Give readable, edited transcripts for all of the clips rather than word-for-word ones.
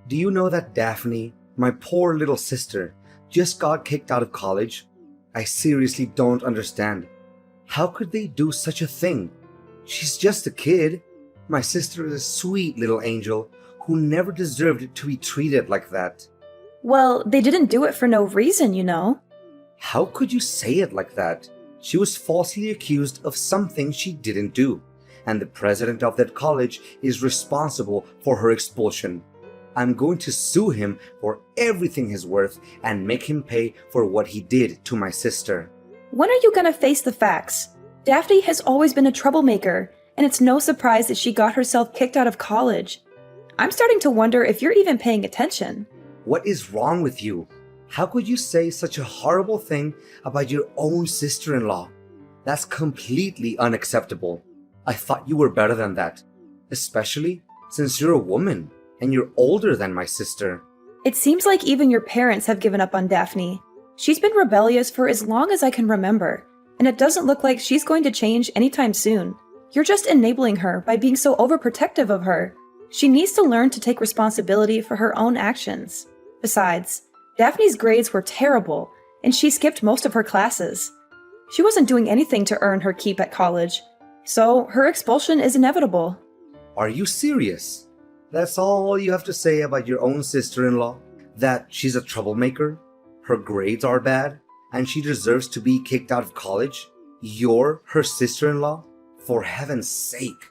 Do you know that Daphne, my poor little sister, just got kicked out of college? I seriously don't understand. How could they do such a thing? She's just a kid. My sister is a sweet little angel who never deserved to be treated like that. Well, they didn't do it for no reason, you know. How could you say it like that? She was falsely accused of something she didn't do, and the president of that college is responsible for her expulsion. I'm going to sue him for everything he's worth and make him pay for what he did to my sister. When are you gonna face the facts? Daphne has always been a troublemaker, and it's no surprise that she got herself kicked out of college. I'm starting to wonder if you're even paying attention. What is wrong with you? How could you say such a horrible thing about your own sister-in-law? That's completely unacceptable. I thought you were better than that, especially since you're a woman and you're older than my sister. It seems like even your parents have given up on Daphne. She's been rebellious for as long as I can remember, and it doesn't look like she's going to change anytime soon. You're just enabling her by being so overprotective of her. She needs to learn to take responsibility for her own actions. Besides, Daphne's grades were terrible, and she skipped most of her classes. She wasn't doing anything to earn her keep at college, so her expulsion is inevitable. Are you serious? That's all you have to say about your own sister-in-law? That she's a troublemaker? Her grades are bad? And she deserves to be kicked out of college? You're her sister-in-law? For heaven's sake.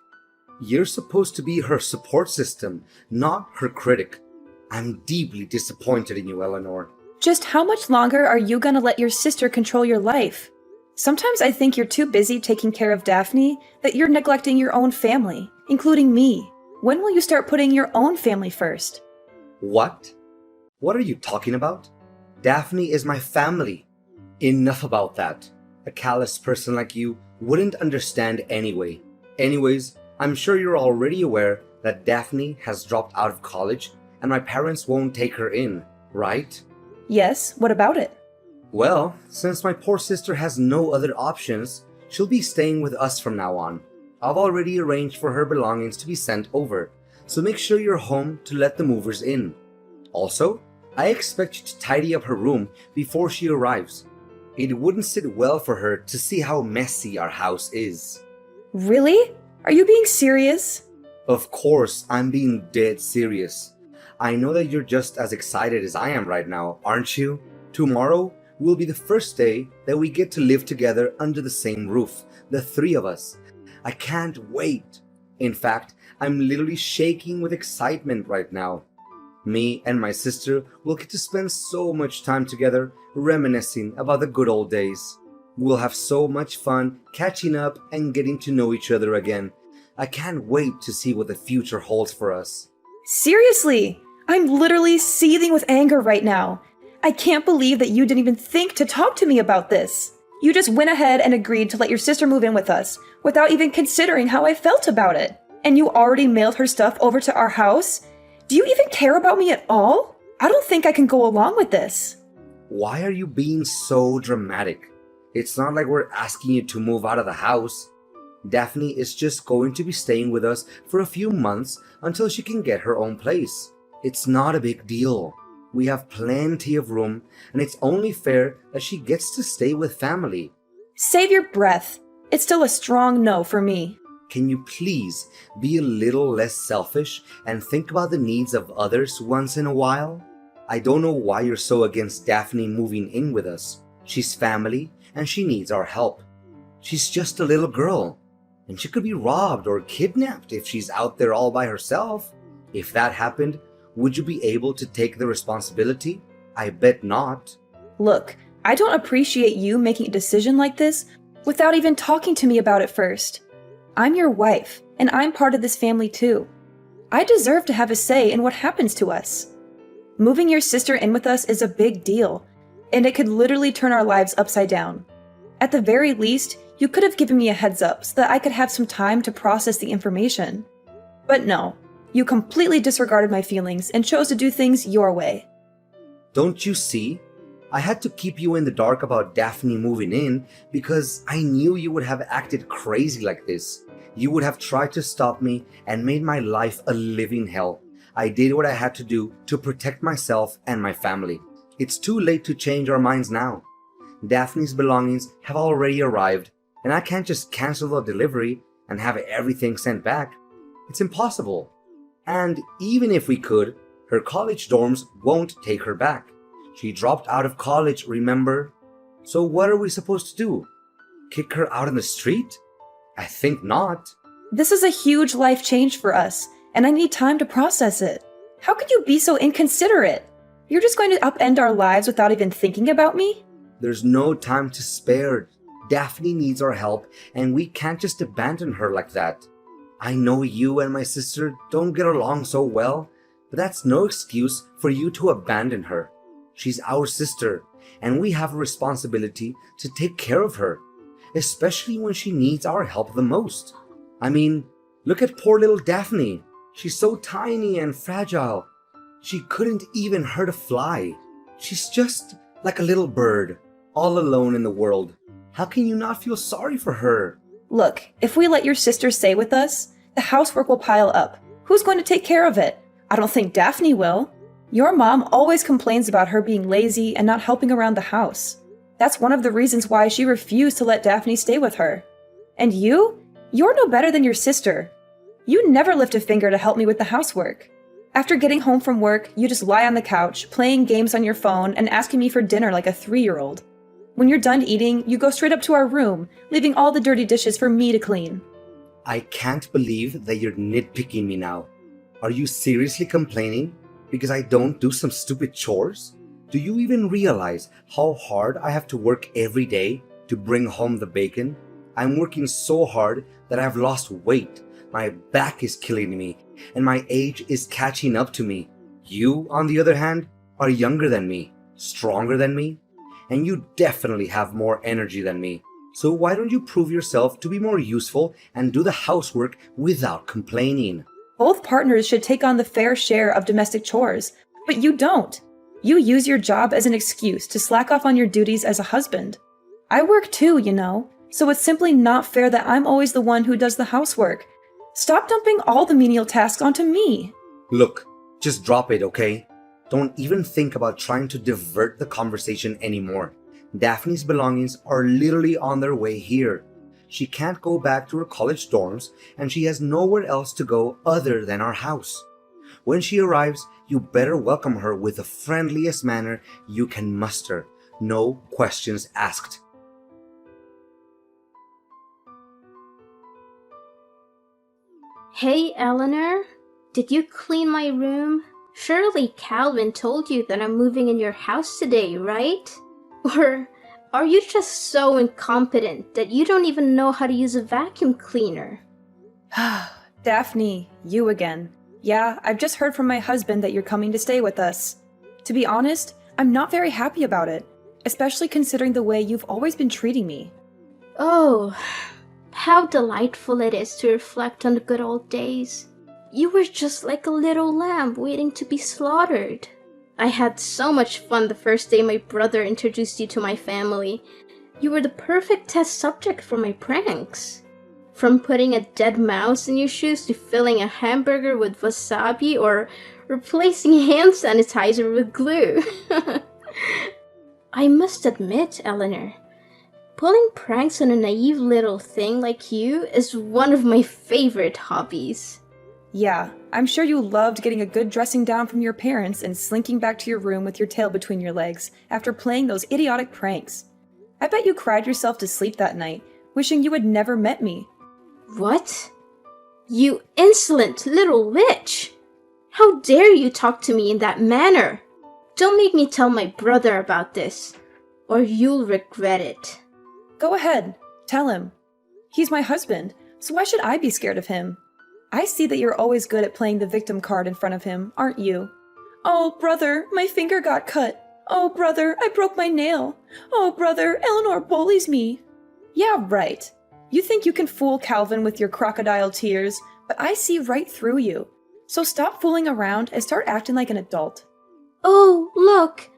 You're supposed to be her support system, not her critic. I'm deeply disappointed in you, Eleanor. Just how much longer are you gonna let your sister control your life? Sometimes I think you're too busy taking care of Daphne that you're neglecting your own family, including me. When will you start putting your own family first? What? What are you talking about? Daphne is my family. Enough about that. A callous person like you wouldn't understand anyway. Anyways, I'm sure you're already aware that Daphne has dropped out of college and my parents won't take her in, right? Yes, what about it? Well, since my poor sister has no other options, she'll be staying with us from now on. I've already arranged for her belongings to be sent over, so make sure you're home to let the movers in. Also, I expect you to tidy up her room before she arrives. It wouldn't sit well for her to see how messy our house is. Really? Are you being serious? Of course, I'm being dead serious. I know that you're just as excited as I am right now, aren't you? Tomorrow will be the first day that we get to live together under the same roof, the three of us. I can't wait. In fact, I'm literally shaking with excitement right now. Me and my sister will get to spend so much time together reminiscing about the good old days. We'll have so much fun catching up and getting to know each other again. I can't wait to see what the future holds for us. Seriously, I'm literally seething with anger right now. I can't believe that you didn't even think to talk to me about this. You just went ahead and agreed to let your sister move in with us without even considering how I felt about it. And you already mailed her stuff over to our house? Do you even care about me at all? I don't think I can go along with this. Why are you being so dramatic? It's not like we're asking you to move out of the house. Daphne is just going to be staying with us for a few months until she can get her own place. It's not a big deal. We have plenty of room, and it's only fair that she gets to stay with family. Save your breath. It's still a strong no for me. Can you please be a little less selfish and think about the needs of others once in a while? I don't know why you're so against Daphne moving in with us. She's family, and she needs our help. She's just a little girl, and she could be robbed or kidnapped if she's out there all by herself. If that happened, would you be able to take the responsibility? I bet not. Look, I don't appreciate you making a decision like this without even talking to me about it first. I'm your wife, and I'm part of this family too. I deserve to have a say in what happens to us. Moving your sister in with us is a big deal, and it could literally turn our lives upside down. At the very least, you could have given me a heads up so that I could have some time to process the information. But no, you completely disregarded my feelings and chose to do things your way. Don't you see? I had to keep you in the dark about Daphne moving in because I knew you would have acted crazy like this. You would have tried to stop me and made my life a living hell. I did what I had to do to protect myself and my family. It's too late to change our minds now. Daphne's belongings have already arrived, and I can't just cancel the delivery and have everything sent back. It's impossible. And even if we could, her college dorms won't take her back. She dropped out of college, remember? So what are we supposed to do? Kick her out in the street? I think not. This is a huge life change for us, and I need time to process it. How could you be so inconsiderate? You're just going to upend our lives without even thinking about me? There's no time to spare. Daphne needs our help, and we can't just abandon her like that. I know you and my sister don't get along so well, but that's no excuse for you to abandon her. She's our sister, and we have a responsibility to take care of her, especially when she needs our help the most. I mean, look at poor little Daphne. She's so tiny and fragile. She couldn't even hurt a fly. She's just like a little bird, all alone in the world. How can you not feel sorry for her? Look, if we let your sister stay with us, the housework will pile up. Who's going to take care of it? I don't think Daphne will. Your mom always complains about her being lazy and not helping around the house. That's one of the reasons why she refused to let Daphne stay with her. And you're no better than your sister. You never lift a finger to help me with the housework. After getting home from work, you just lie on the couch, playing games on your phone and asking me for dinner like a 3-year-old. When you're done eating, you go straight up to our room, leaving all the dirty dishes for me to clean. I can't believe that you're nitpicking me now. Are you seriously complaining because I don't do some stupid chores? Do you even realize how hard I have to work every day to bring home the bacon? I'm working so hard that I've lost weight. My back is killing me, and my age is catching up to me. You, on the other hand, are younger than me, stronger than me, and you definitely have more energy than me. So why don't you prove yourself to be more useful and do the housework without complaining? Both partners should take on the fair share of domestic chores, but you don't. You use your job as an excuse to slack off on your duties as a husband. I work too, you know, so it's simply not fair that I'm always the one who does the housework. Stop dumping all the menial tasks onto me. Look, just drop it, okay? Don't even think about trying to divert the conversation anymore. Daphne's belongings are literally on their way here. She can't go back to her college dorms, and she has nowhere else to go other than our house. When she arrives, you better welcome her with the friendliest manner you can muster. No questions asked. Hey, Eleanor, did you clean my room? Surely Calvin told you that I'm moving in your house today, right? Or are you just so incompetent that you don't even know how to use a vacuum cleaner? Daphne, you again. Yeah, I've just heard from my husband that you're coming to stay with us. To be honest, I'm not very happy about it, especially considering the way you've always been treating me. Oh, how delightful it is to reflect on the good old days. You were just like a little lamb waiting to be slaughtered. I had so much fun the first day my brother introduced you to my family. You were the perfect test subject for my pranks. From putting a dead mouse in your shoes to filling a hamburger with wasabi or replacing hand sanitizer with glue. I must admit, Eleanor, pulling pranks on a naive little thing like you is one of my favorite hobbies. Yeah, I'm sure you loved getting a good dressing down from your parents and slinking back to your room with your tail between your legs after playing those idiotic pranks. I bet you cried yourself to sleep that night, wishing you had never met me. What? You insolent little witch! How dare you talk to me in that manner? Don't make me tell my brother about this, or you'll regret it. Go ahead, tell him. He's my husband, so why should I be scared of him? I see that you're always good at playing the victim card in front of him, aren't you? Oh, brother, my finger got cut. Oh, brother, I broke my nail. Oh, brother, Eleanor bullies me. Yeah, right. You think you can fool Calvin with your crocodile tears, but I see right through you. So stop fooling around and start acting like an adult. Oh, look!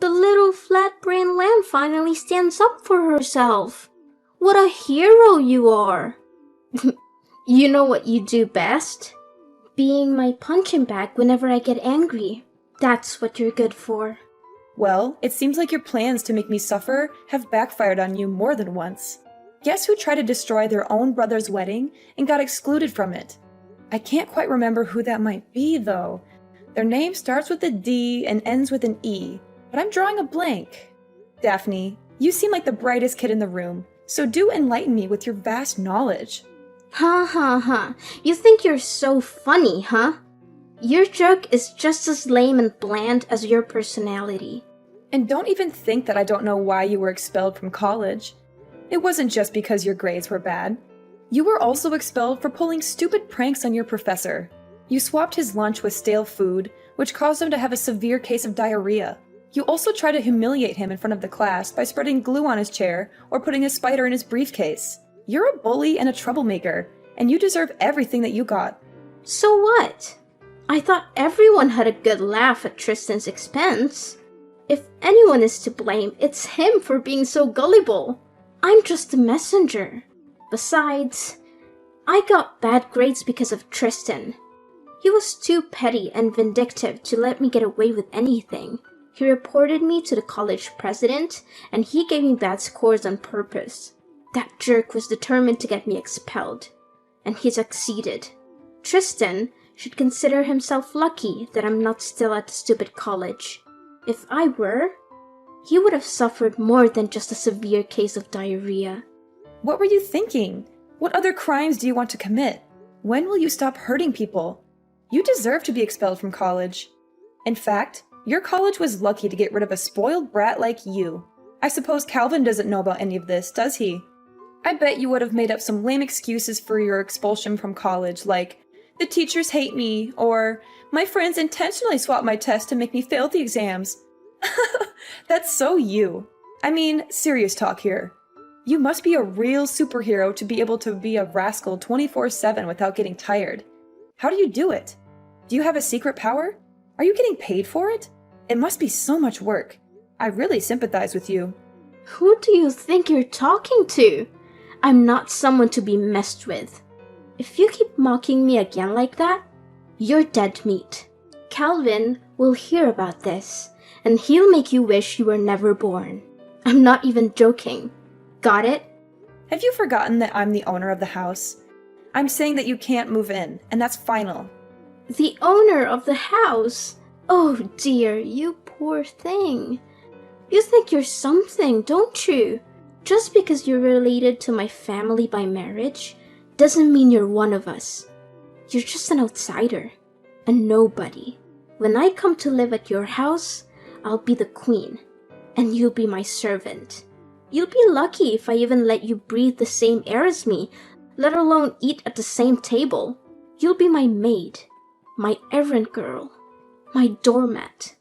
The little flat-brained lamb finally stands up for herself. What a hero you are! You know what you do best? Being my punching bag whenever I get angry. That's what you're good for. Well, it seems like your plans to make me suffer have backfired on you more than once. Guess who tried to destroy their own brother's wedding and got excluded from it? I can't quite remember who that might be, though. Their name starts with a D and ends with an E, but I'm drawing a blank. Daphne, you seem like the brightest kid in the room, so do enlighten me with your vast knowledge. Ha ha ha. You think you're so funny, huh? Your joke is just as lame and bland as your personality. And don't even think that I don't know why you were expelled from college. It wasn't just because your grades were bad. You were also expelled for pulling stupid pranks on your professor. You swapped his lunch with stale food, which caused him to have a severe case of diarrhea. You also tried to humiliate him in front of the class by spreading glue on his chair or putting a spider in his briefcase. You're a bully and a troublemaker, and you deserve everything that you got. So what? I thought everyone had a good laugh at Tristan's expense. If anyone is to blame, it's him for being so gullible. I'm just a messenger. Besides, I got bad grades because of Tristan. He was too petty and vindictive to let me get away with anything. He reported me to the college president, and he gave me bad scores on purpose. That jerk was determined to get me expelled, and he succeeded. Tristan should consider himself lucky that I'm not still at the stupid college. If I were, he would have suffered more than just a severe case of diarrhea. What were you thinking? What other crimes do you want to commit? When will you stop hurting people? You deserve to be expelled from college. In fact, your college was lucky to get rid of a spoiled brat like you. I suppose Calvin doesn't know about any of this, does he? I bet you would have made up some lame excuses for your expulsion from college, like, the teachers hate me, or my friends intentionally swapped my test to make me fail the exams. That's so you. I mean, serious talk here. You must be a real superhero to be able to be a rascal 24/7 without getting tired. How do you do it? Do you have a secret power? Are you getting paid for it? It must be so much work. I really sympathize with you. Who do you think you're talking to? I'm not someone to be messed with. If you keep mocking me again like that, you're dead meat. Calvin will hear about this, and he'll make you wish you were never born. I'm not even joking. Got it? Have you forgotten that I'm the owner of the house? I'm saying that you can't move in, and that's final. The owner of the house? Oh dear, you poor thing. You think you're something, don't you? Just because you're related to my family by marriage doesn't mean you're one of us. You're just an outsider, a nobody. When I come to live at your house, I'll be the queen, and you'll be my servant. You'll be lucky if I even let you breathe the same air as me, let alone eat at the same table. You'll be my maid, my errand girl, my doormat.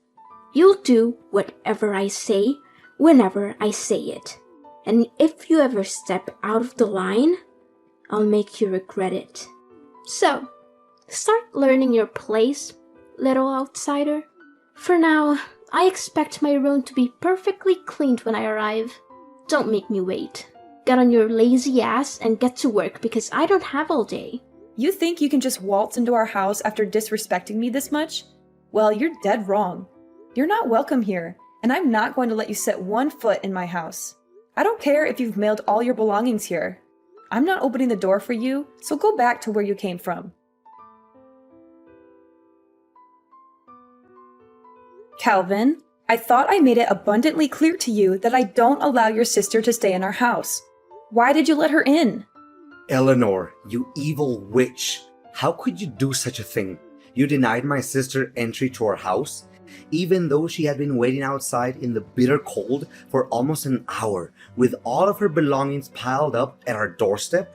You'll do whatever I say, whenever I say it. And if you ever step out of the line, I'll make you regret it. So, start learning your place, little outsider. For now, I expect my room to be perfectly cleaned when I arrive. Don't make me wait. Get on your lazy ass and get to work because I don't have all day. You think you can just waltz into our house after disrespecting me this much? Well, you're dead wrong. You're not welcome here, and I'm not going to let you set one foot in my house. I don't care if you've mailed all your belongings here. I'm not opening the door for you, so go back to where you came from. Calvin, I thought I made it abundantly clear to you that I don't allow your sister to stay in our house. Why did you let her in? Eleanor, you evil witch. How could you do such a thing? You denied my sister entry to our house, even though she had been waiting outside in the bitter cold for almost an hour with all of her belongings piled up at our doorstep.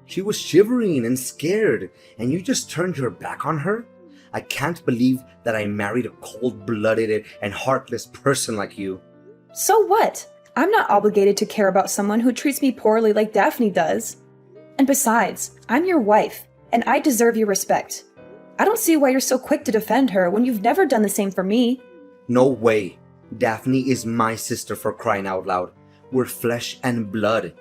She was shivering and scared, and you just turned your back on her? I can't believe that I married a cold-blooded and heartless person like you. So what? I'm not obligated to care about someone who treats me poorly like Daphne does. And besides, I'm your wife, and I deserve your respect. I don't see why you're so quick to defend her when you've never done the same for me. No way. Daphne is my sister, for crying out loud. We're flesh and blood.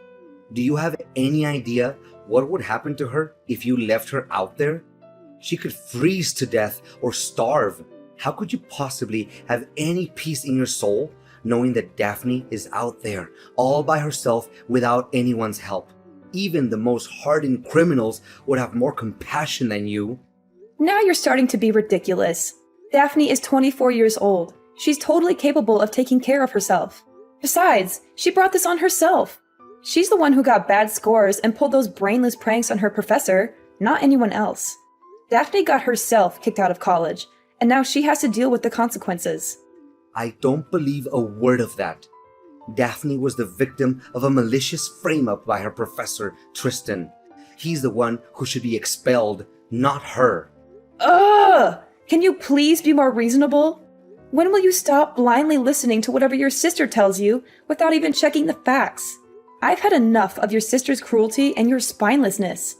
Do you have any idea what would happen to her if you left her out there? She could freeze to death or starve. How could you possibly have any peace in your soul knowing that Daphne is out there all by herself without anyone's help? Even the most hardened criminals would have more compassion than you. Now you're starting to be ridiculous. Daphne is 24 years old. She's totally capable of taking care of herself. Besides, she brought this on herself. She's the one who got bad scores and pulled those brainless pranks on her professor, not anyone else. Daphne got herself kicked out of college, and now she has to deal with the consequences. I don't believe a word of that. Daphne was the victim of a malicious frame-up by her professor, Tristan. He's the one who should be expelled, not her. Ugh! Can you please be more reasonable? When will you stop blindly listening to whatever your sister tells you without even checking the facts? I've had enough of your sister's cruelty and your spinelessness.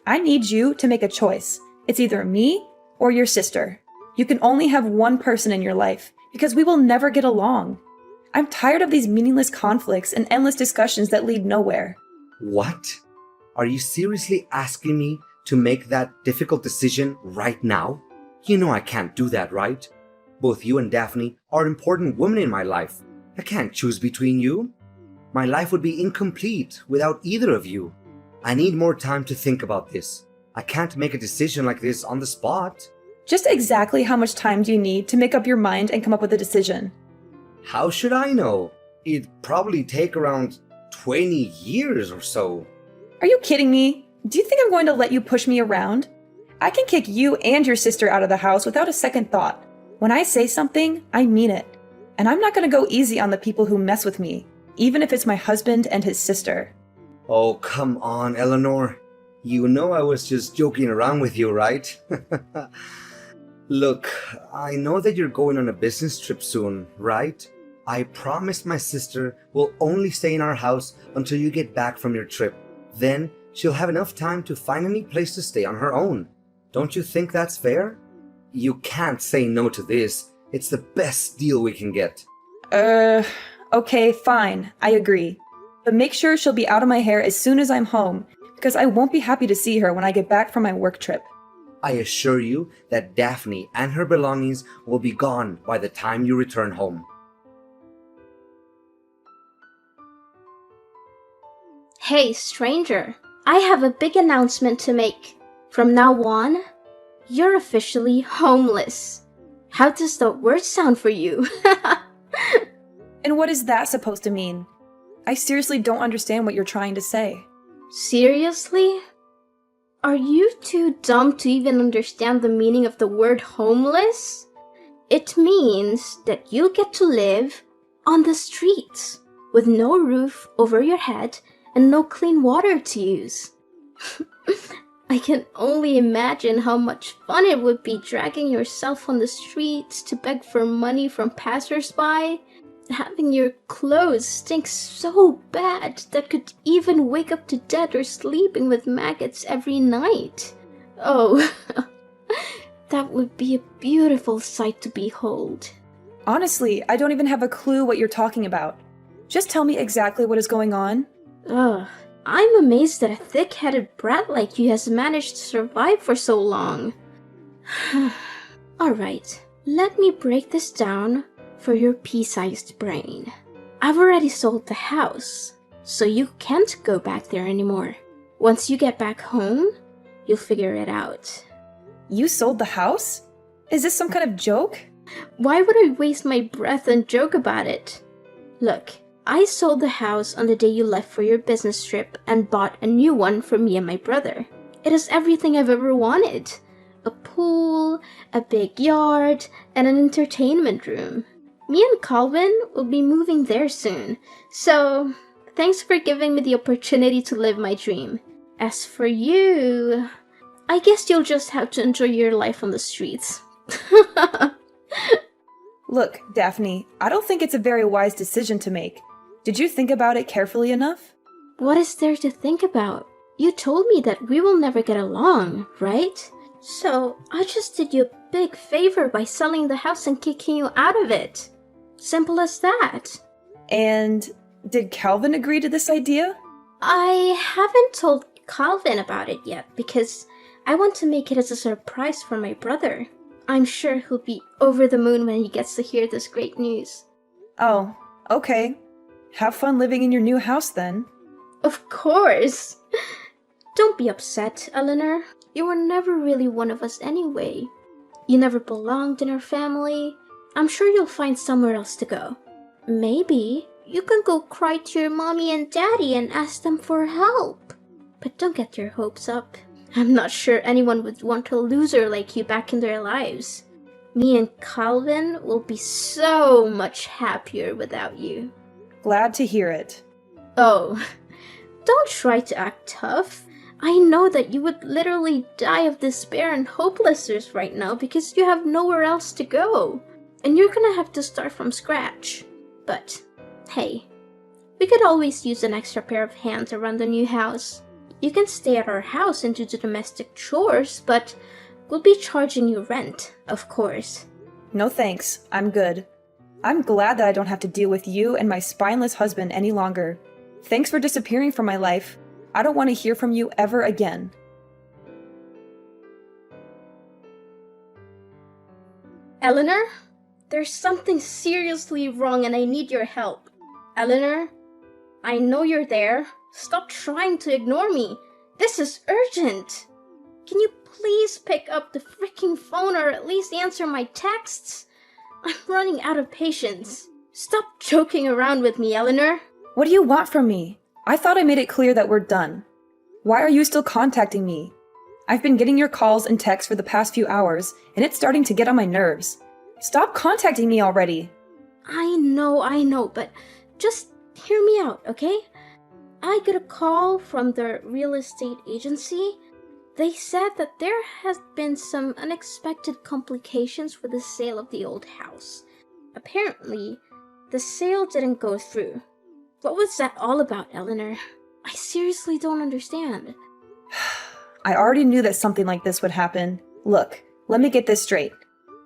I need you to make a choice. It's either me or your sister. You can only have one person in your life because we will never get along. I'm tired of these meaningless conflicts and endless discussions that lead nowhere. What? Are you seriously asking me to make that difficult decision right now? You know I can't do that, right? Both you and Daphne are important women in my life. I can't choose between you. My life would be incomplete without either of you. I need more time to think about this. I can't make a decision like this on the spot. Just exactly how much time do you need to make up your mind and come up with a decision? How should I know? It'd probably take around 20 years or so. Are you kidding me? Do you think I'm going to let you push me around? I can kick you and your sister out of the house without a second thought. When I say something, I mean it. And I'm not going to go easy on the people who mess with me, even if it's my husband and his sister. Oh, come on, Eleanor. You know I was just joking around with you, right? Look, I know that you're going on a business trip soon, right? I promised my sister will only stay in our house until you get back from your trip. Then she'll have enough time to find any place to stay on her own. Don't you think that's fair? You can't say no to this. It's the best deal we can get. Okay, fine. I agree. But make sure she'll be out of my hair as soon as I'm home, because I won't be happy to see her when I get back from my work trip. I assure you that Daphne and her belongings will be gone by the time you return home. Hey, stranger. I have a big announcement to make. From now on, you're officially homeless. How does that word sound for you? And what is that supposed to mean? I seriously don't understand what you're trying to say. Seriously? Are you too dumb to even understand the meaning of the word homeless? It means that you'll get to live on the streets with no roof over your head and no clean water to use. I can only imagine how much fun it would be dragging yourself on the streets to beg for money from passersby, having your clothes stink so bad that could even wake up to death or sleeping with maggots every night. Oh, that would be a beautiful sight to behold. Honestly, I don't even have a clue what you're talking about. Just tell me exactly what is going on. Ugh, I'm amazed that a thick-headed brat like you has managed to survive for so long. Alright, let me break this down for your pea-sized brain. I've already sold the house, so you can't go back there anymore. Once you get back home, you'll figure it out. You sold the house? Is this some kind of joke? Why would I waste my breath and joke about it? Look, I sold the house on the day you left for your business trip and bought a new one for me and my brother. It has everything I've ever wanted. A pool, a big yard, and an entertainment room. Me and Calvin will be moving there soon, so thanks for giving me the opportunity to live my dream. As for you, I guess you'll just have to enjoy your life on the streets. Look, Daphne, I don't think it's a very wise decision to make. Did you think about it carefully enough? What is there to think about? You told me that we will never get along, right? So I just did you a big favor by selling the house and kicking you out of it. Simple as that. And did Calvin agree to this idea? I haven't told Calvin about it yet because I want to make it as a surprise for my brother. I'm sure he'll be over the moon when he gets to hear this great news. Oh, okay. Have fun living in your new house then. Of course! Don't be upset, Eleanor. You were never really one of us anyway. You never belonged in our family. I'm sure you'll find somewhere else to go. Maybe you can go cry to your mommy and daddy and ask them for help. But don't get your hopes up. I'm not sure anyone would want a loser like you back in their lives. Me and Calvin will be so much happier without you. Glad to hear it. Oh, don't try to act tough. I know that you would literally die of despair and hopelessness right now because you have nowhere else to go. And you're gonna have to start from scratch. But, hey, we could always use an extra pair of hands around the new house. You can stay at our house and do the domestic chores, but we'll be charging you rent, of course. No thanks, I'm good. I'm glad that I don't have to deal with you and my spineless husband any longer. Thanks for disappearing from my life. I don't want to hear from you ever again. Eleanor, there's something seriously wrong and I need your help. Eleanor, I know you're there. Stop trying to ignore me. This is urgent. Can you please pick up the freaking phone or at least answer my texts? I'm running out of patience. Stop joking around with me, Eleanor. What do you want from me? I thought I made it clear that we're done. Why are you still contacting me? I've been getting your calls and texts for the past few hours, and it's starting to get on my nerves. Stop contacting me already. I know, but just hear me out, okay? I got a call from the real estate agency. They said that there has been some unexpected complications with the sale of the old house. Apparently, the sale didn't go through. What was that all about, Eleanor? I seriously don't understand. I already knew that something like this would happen. Look, let me get this straight.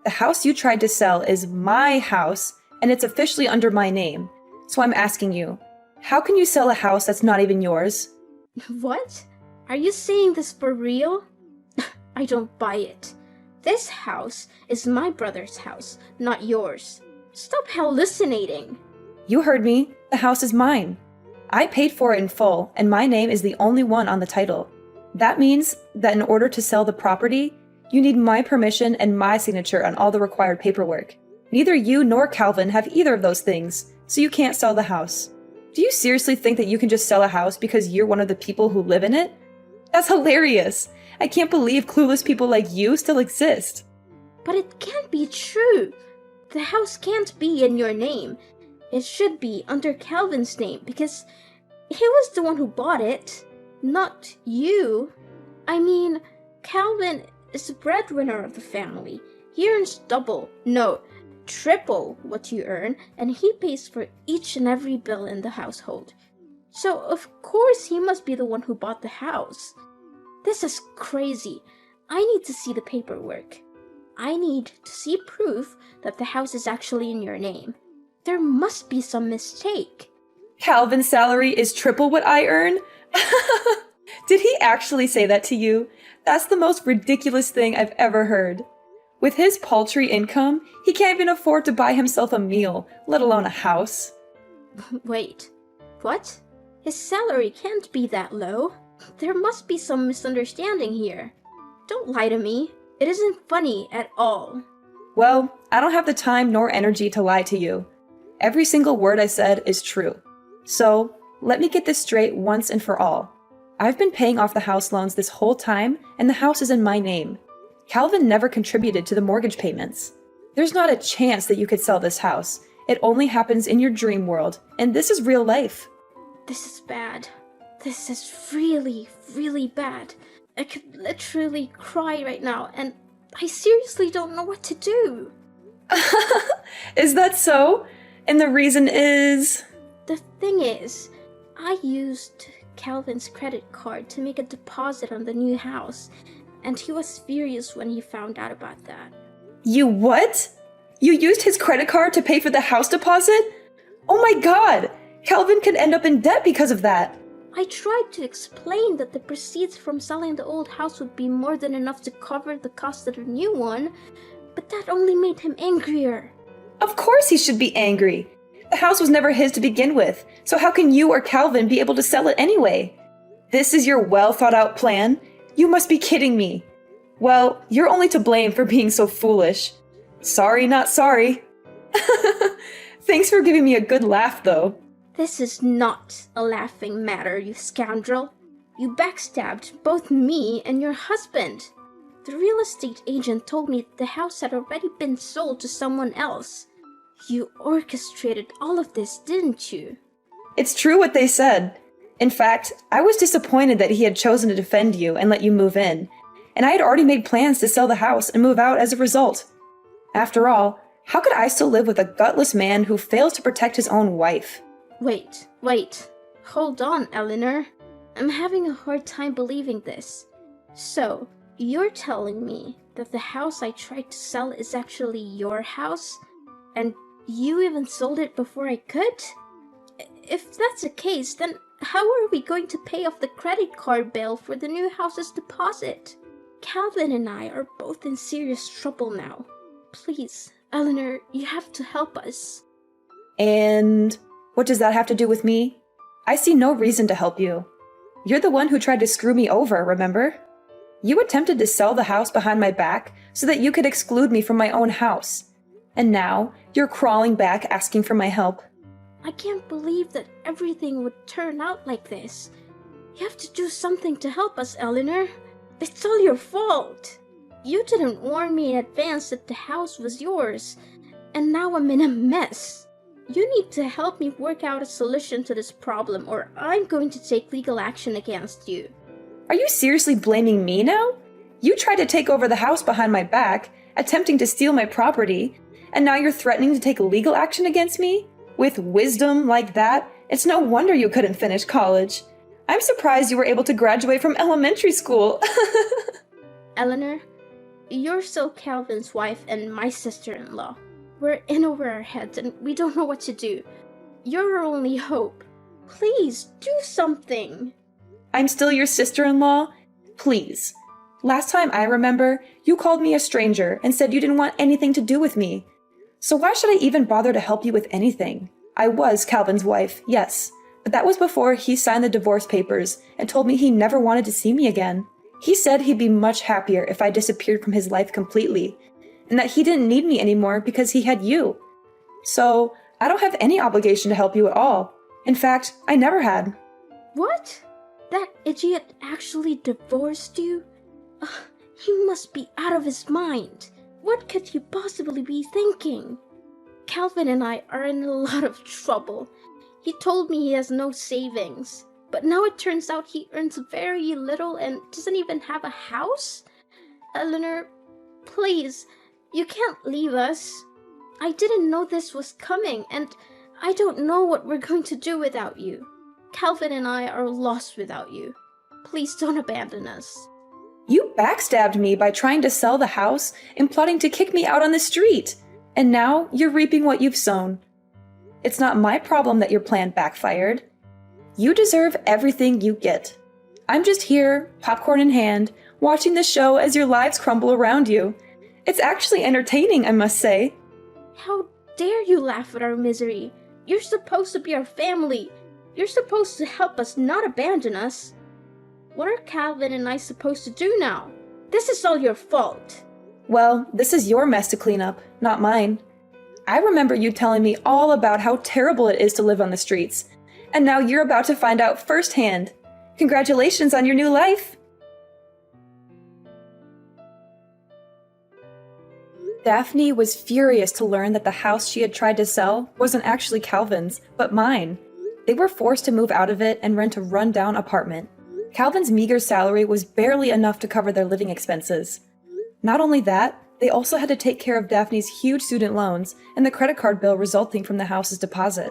The house you tried to sell is my house, and it's officially under my name. So I'm asking you, how can you sell a house that's not even yours? What? Are you saying this for real? I don't buy it. This house is my brother's house, not yours. Stop hallucinating. You heard me. The house is mine. I paid for it in full, and my name is the only one on the title. That means that in order to sell the property, you need my permission and my signature on all the required paperwork. Neither you nor Calvin have either of those things, so you can't sell the house. Do you seriously think that you can just sell a house because you're one of the people who live in it? That's hilarious. I can't believe clueless people like you still exist. But it can't be true. The house can't be in your name. It should be under Calvin's name because he was the one who bought it, not you. I mean, Calvin is the breadwinner of the family. He earns double, no, triple what you earn, and he pays for each and every bill in the household. So, of course, he must be the one who bought the house. This is crazy. I need to see the paperwork. I need to see proof that the house is actually in your name. There must be some mistake. Calvin's salary is triple what I earn? Did he actually say that to you? That's the most ridiculous thing I've ever heard. With his paltry income, he can't even afford to buy himself a meal, let alone a house. Wait, what? His salary can't be that low. There must be some misunderstanding here. Don't lie to me. It isn't funny at all. Well, I don't have the time nor energy to lie to you. Every single word I said is true. So, let me get this straight once and for all. I've been paying off the house loans this whole time, and the house is in my name. Calvin never contributed to the mortgage payments. There's not a chance that you could sell this house. It only happens in your dream world, and this is real life. This is bad. This is really, really bad. I could literally cry right now, and I seriously don't know what to do. Is that so? And the reason is... The thing is, I used Calvin's credit card to make a deposit on the new house, and he was furious when he found out about that. You what? You used his credit card to pay for the house deposit? Oh my god! Calvin could end up in debt because of that. I tried to explain that the proceeds from selling the old house would be more than enough to cover the cost of the new one, but that only made him angrier. Of course he should be angry. The house was never his to begin with, so how can you or Calvin be able to sell it anyway? This is your well-thought-out plan? You must be kidding me. Well, you're only to blame for being so foolish. Sorry, not sorry. Thanks for giving me a good laugh, though. This is not a laughing matter, you scoundrel. You backstabbed both me and your husband. The real estate agent told me the house had already been sold to someone else. You orchestrated all of this, didn't you? It's true what they said. In fact, I was disappointed that he had chosen to defend you and let you move in, and I had already made plans to sell the house and move out as a result. After all, how could I still live with a gutless man who fails to protect his own wife? Wait. Hold on, Eleanor. I'm having a hard time believing this. So, you're telling me that the house I tried to sell is actually your house? And you even sold it before I could? If that's the case, then how are we going to pay off the credit card bill for the new house's deposit? Calvin and I are both in serious trouble now. Please, Eleanor, you have to help us. And what does that have to do with me? I see no reason to help you. You're the one who tried to screw me over, remember? You attempted to sell the house behind my back so that you could exclude me from my own house. And now, you're crawling back asking for my help. I can't believe that everything would turn out like this. You have to do something to help us, Eleanor. It's all your fault. You didn't warn me in advance that the house was yours, and now I'm in a mess. You need to help me work out a solution to this problem, or I'm going to take legal action against you. Are you seriously blaming me now? You tried to take over the house behind my back, attempting to steal my property, and now you're threatening to take legal action against me? With wisdom like that, it's no wonder you couldn't finish college. I'm surprised you were able to graduate from elementary school. Eleanor, you're still Calvin's wife and my sister-in-law. We're in over our heads and we don't know what to do. You're our only hope. Please, do something. I'm still your sister-in-law? Please. Last time I remember, you called me a stranger and said you didn't want anything to do with me. So why should I even bother to help you with anything? I was Calvin's wife, yes, but that was before he signed the divorce papers and told me he never wanted to see me again. He said he'd be much happier if I disappeared from his life completely, and that he didn't need me anymore because he had you. So, I don't have any obligation to help you at all. In fact, I never had. What? That idiot actually divorced you? Ugh, he must be out of his mind. What could he possibly be thinking? Calvin and I are in a lot of trouble. He told me he has no savings, but now it turns out he earns very little and doesn't even have a house? Eleanor, please, you can't leave us. I didn't know this was coming, and I don't know what we're going to do without you. Calvin and I are lost without you. Please don't abandon us. You backstabbed me by trying to sell the house and plotting to kick me out on the street. And now you're reaping what you've sown. It's not my problem that your plan backfired. You deserve everything you get. I'm just here, popcorn in hand, watching the show as your lives crumble around you. It's actually entertaining, I must say. How dare you laugh at our misery? You're supposed to be our family. You're supposed to help us, not abandon us. What are Calvin and I supposed to do now? This is all your fault. Well, this is your mess to clean up, not mine. I remember you telling me all about how terrible it is to live on the streets, and now you're about to find out firsthand. Congratulations on your new life! Daphne was furious to learn that the house she had tried to sell wasn't actually Calvin's, but mine. They were forced to move out of it and rent a run-down apartment. Calvin's meager salary was barely enough to cover their living expenses. Not only that, they also had to take care of Daphne's huge student loans and the credit card bill resulting from the house's deposit.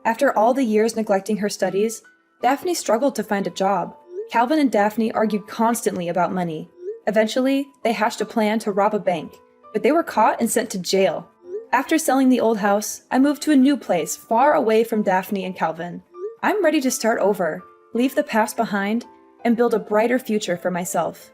After all the years neglecting her studies, Daphne struggled to find a job. Calvin and Daphne argued constantly about money. Eventually, they hatched a plan to rob a bank, but they were caught and sent to jail. After selling the old house, I moved to a new place far away from Daphne and Calvin. I'm ready to start over, leave the past behind, and build a brighter future for myself.